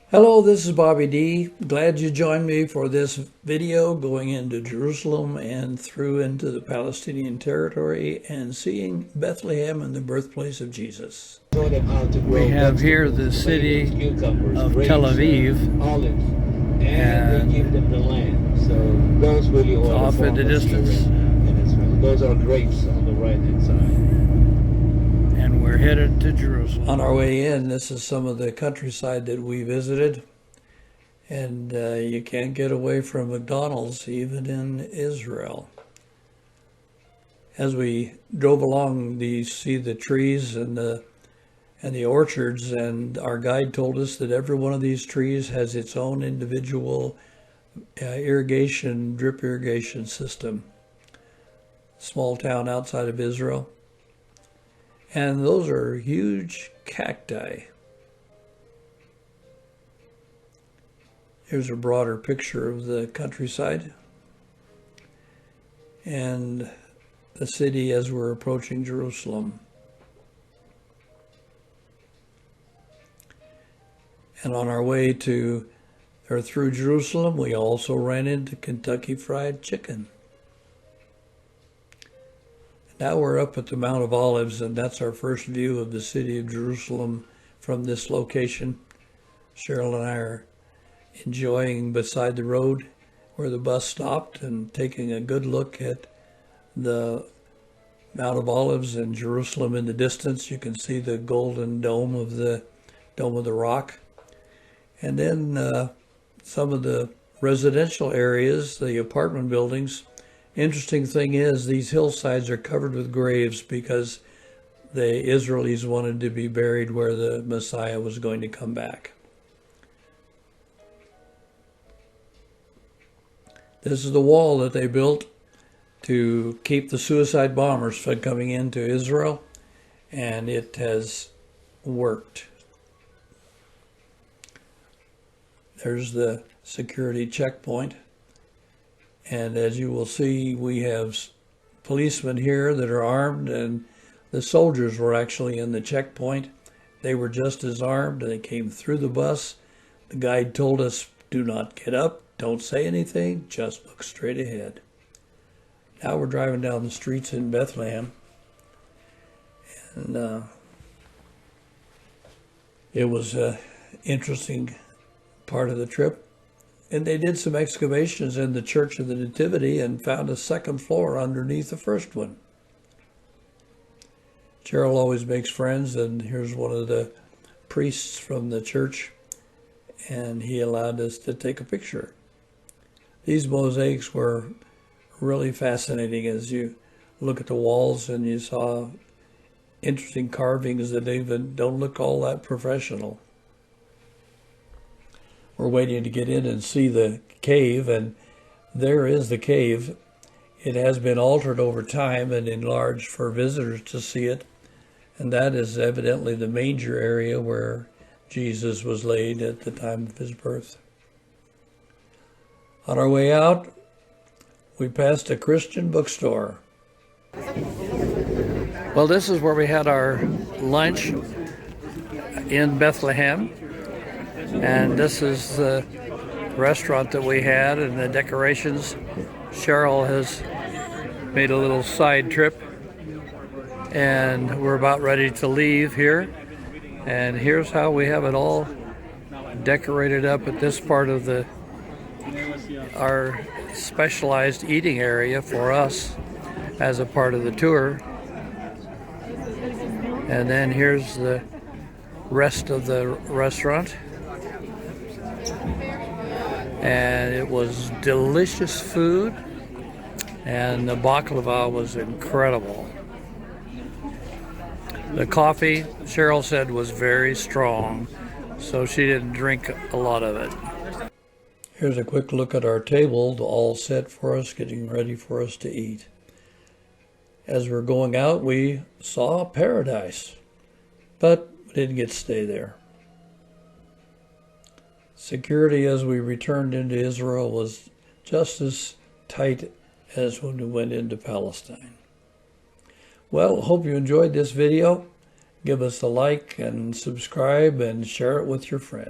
Hello, this is Bobby D. Glad you joined me for this video going into Jerusalem and through into the Palestinian Territory and seeing Bethlehem and the birthplace of Jesus. We have here the city of Tel Aviv, and off in the distance. Those are grapes on the right-hand side. And we're headed to Jerusalem. On our way in, this is some of the countryside that we visited. And you can't get away from McDonald's even in Israel. As we drove along, you see the trees and the orchards, and our guide told us that every one of these trees has its own individual drip irrigation system. Small town outside of Israel. And those are huge cacti. Here's a broader picture of the countryside and the city as we're approaching Jerusalem. And on our way through Jerusalem, we also ran into Kentucky Fried Chicken. Now we're up at the Mount of Olives, and that's our first view of the city of Jerusalem from this location. Cheryl and I are enjoying beside the road where the bus stopped and taking a good look at the Mount of Olives and Jerusalem in the distance. You can see the golden dome of the Rock. And then some of the residential areas, the apartment buildings. Interesting thing is these hillsides are covered with graves because the Israelis wanted to be buried where the Messiah was going to come back. This is the wall that they built to keep the suicide bombers from coming into Israel, and it has worked. There's the security checkpoint. And as you will see, we have policemen here that are armed, and the soldiers were actually in the checkpoint. They were just as armed, and they came through the bus. The guide told us, do not get up, don't say anything, just look straight ahead. Now we're driving down the streets in Bethlehem, and it was an interesting part of the trip. And they did some excavations in the Church of the Nativity and found a second floor underneath the first one. Cheryl always makes friends, and here's one of the priests from the church, and he allowed us to take a picture. These mosaics were really fascinating as you look at the walls, and you saw interesting carvings that even don't look all that professional. We're waiting to get in and see the cave, and there is the cave. It has been altered over time and enlarged for visitors to see it, and that is evidently the manger area where Jesus was laid at the time of his birth. On our way out, we passed a Christian bookstore. Well, this is where we had our lunch in Bethlehem. And this is the restaurant that we had and the decorations. Cheryl has made a little side trip, and we're about ready to leave here. And here's how we have it all decorated up at this part of our specialized eating area for us as a part of the tour. And then here's the rest of the restaurant. And it was delicious food, and the baklava was incredible. The coffee, Cheryl said, was very strong, so she didn't drink a lot of it. Here's a quick look at our table, all set for us, getting ready for us to eat. As we're going out, we saw paradise, but we didn't get to stay there. Security as we returned into Israel was just as tight as when we went into Palestine. Well, hope you enjoyed this video. Give us a like and subscribe and share it with your friends.